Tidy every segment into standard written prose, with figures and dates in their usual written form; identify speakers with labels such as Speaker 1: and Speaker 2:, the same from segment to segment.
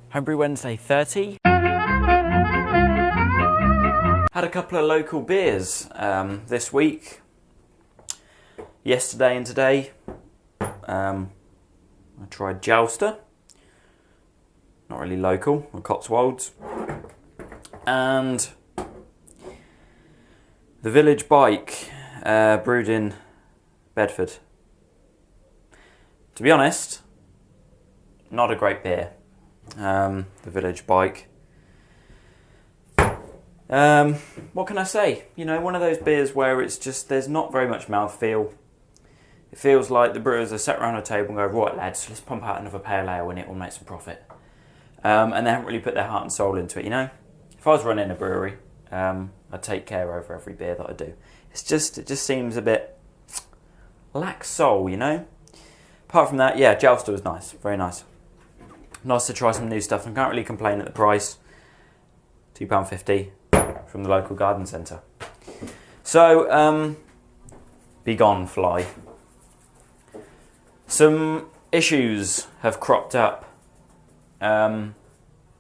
Speaker 1: Homebrew Wednesday 30. Had a couple of local beers this week. Yesterday and today. I tried Jouster. Not really local, or Cotswolds. And the Village Bike, brewed in Bedford. To be honest, not a great beer. The Village Bike. What can I say? You know, one of those beers where it's just, there's not very much mouthfeel. It feels like the brewers are sat around a table and go, right lads, let's pump out another pale ale and it will make some profit. And they haven't really put their heart and soul into it, you know? If I was running a brewery, I'd take care over every beer that I do. It just seems a bit lacks soul, you know? Apart from that, yeah, Jouster was nice, very nice. Nice to try some new stuff and can't really complain at the price. £2.50 from the local garden centre. So, be gone, fly. Some issues have cropped up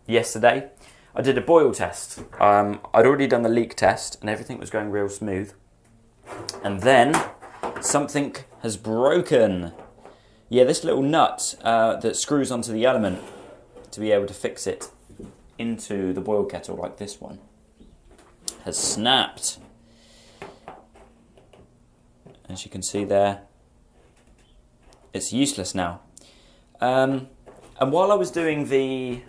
Speaker 1: yesterday. I did a boil test. I'd already done the leak test and everything was going real smooth. And then something has broken. Yeah, this little nut that screws onto the element to be able to fix it into the boil kettle like this one has snapped. As you can see there, it's useless now. And while I was doing the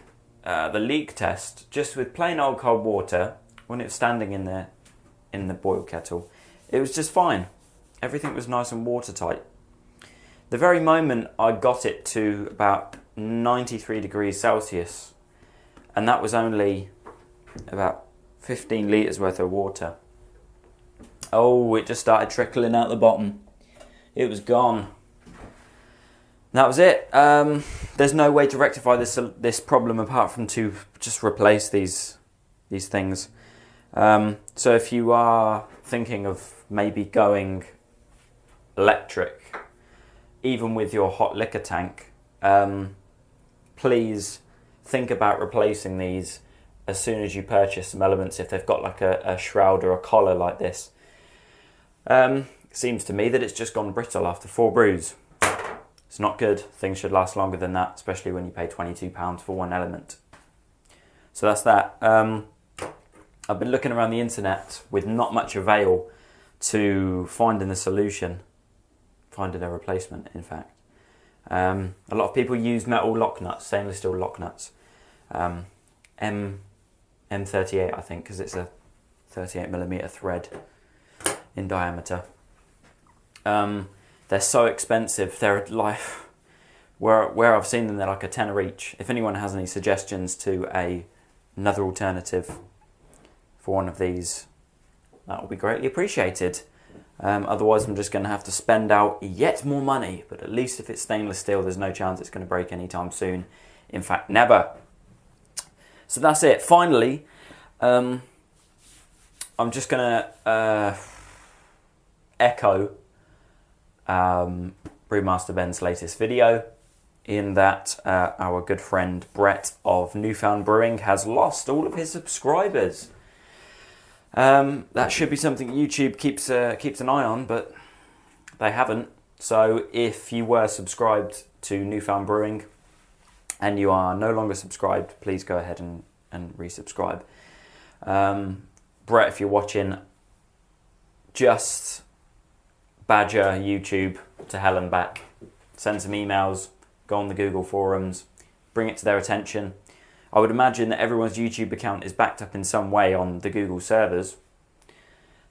Speaker 1: leak test, just with plain old cold water, when it was standing in the boil kettle, it was just fine. Everything was nice and watertight. The very moment I got it to about 93 degrees Celsius, and that was only about 15 litres worth of water. Oh, it just started trickling out the bottom. It was gone. That was it. There's no way to rectify this problem apart from to just replace these things. So if you are thinking of maybe going electric, even with your hot liquor tank, please think about replacing these as soon as you purchase some elements if they've got like a shroud or a collar like this. It seems to me that it's just gone brittle after 4 brews. It's not good. Things should last longer than that, especially when you pay £22 for one element. So that's that. I've been looking around the internet with not much avail to finding a solution, finding a replacement, in fact. A lot of people use metal lock nuts, stainless steel lock nuts. M38, I think, because it's a 38mm thread in diameter. They're so expensive. They're like, where I've seen them, they're like a tenner each. If anyone has any suggestions to another alternative for one of these, that will be greatly appreciated. Otherwise, I'm just going to have to spend out yet more money. But at least if it's stainless steel, there's no chance it's going to break anytime soon. In fact, never. So that's it. Finally, I'm just going to echo Brewmaster Ben's latest video, in that our good friend Brett of Newfound Brewing has lost all of his subscribers. That should be something YouTube keeps an eye on, but they haven't. So if you were subscribed to Newfound Brewing and you are no longer subscribed, please go ahead and resubscribe. Brett, if you're watching, just badger YouTube to hell and back. Send some emails, go on the Google forums, bring it to their attention. I would imagine that everyone's YouTube account is backed up in some way on the Google servers.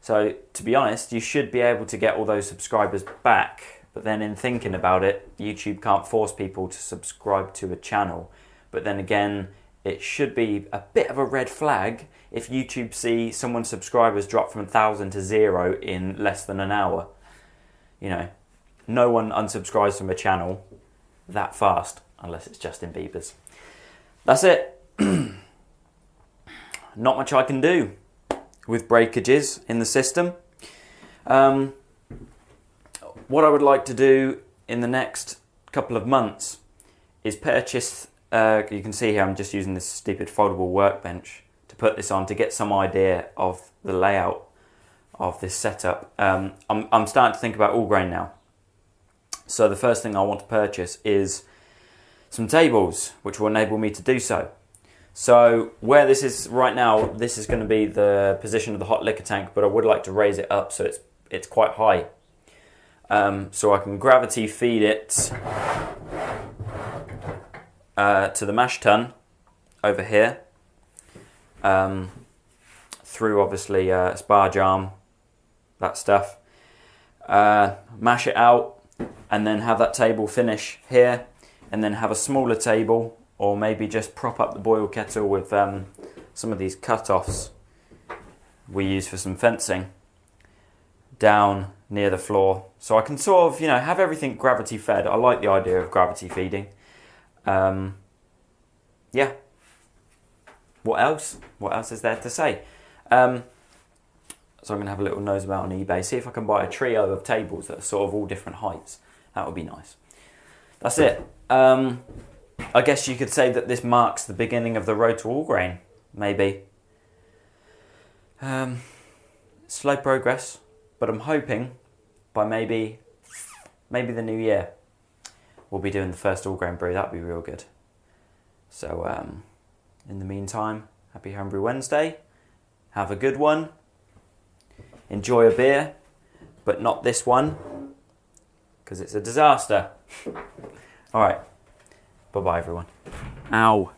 Speaker 1: So, to be honest, you should be able to get all those subscribers back. But then in thinking about it, YouTube can't force people to subscribe to a channel. But then again, it should be a bit of a red flag if YouTube see someone's subscribers drop from 1,000 to 0 in less than an hour. You know, no one unsubscribes from a channel that fast, unless it's Justin Bieber's. That's it. Not much I can do with breakages in the system. What I would like to do in the next couple of months is purchase you can see here I'm just using this stupid foldable workbench to put this on to get some idea of the layout of this setup. I'm starting to think about all grain now. So the first thing I want to purchase is some tables, which will enable me to do so. So where this is right now, this is going to be the position of the hot liquor tank, but I would like to raise it up so it's quite high. So I can gravity feed it to the mash tun over here, through obviously spar arm, that stuff. Mash it out and then have that table finish here, and then have a smaller table, or maybe just prop up the boil kettle with some of these cut-offs we use for some fencing down near the floor. So I can sort of, have everything gravity fed. I like the idea of gravity feeding. Yeah. What else? What else is there to say? So I'm going to have a little nose about on eBay, see if I can buy a trio of tables that are sort of all different heights. That would be nice. That's it. I guess you could say that this marks the beginning of the road to all grain, maybe. Slow progress, but I'm hoping by maybe the new year we'll be doing the first all grain brew. That'd be real good. So in the meantime, happy Homebrew Wednesday. Have a good one. Enjoy a beer, but not this one, because it's a disaster. All right. Bye-bye, everyone. Ow.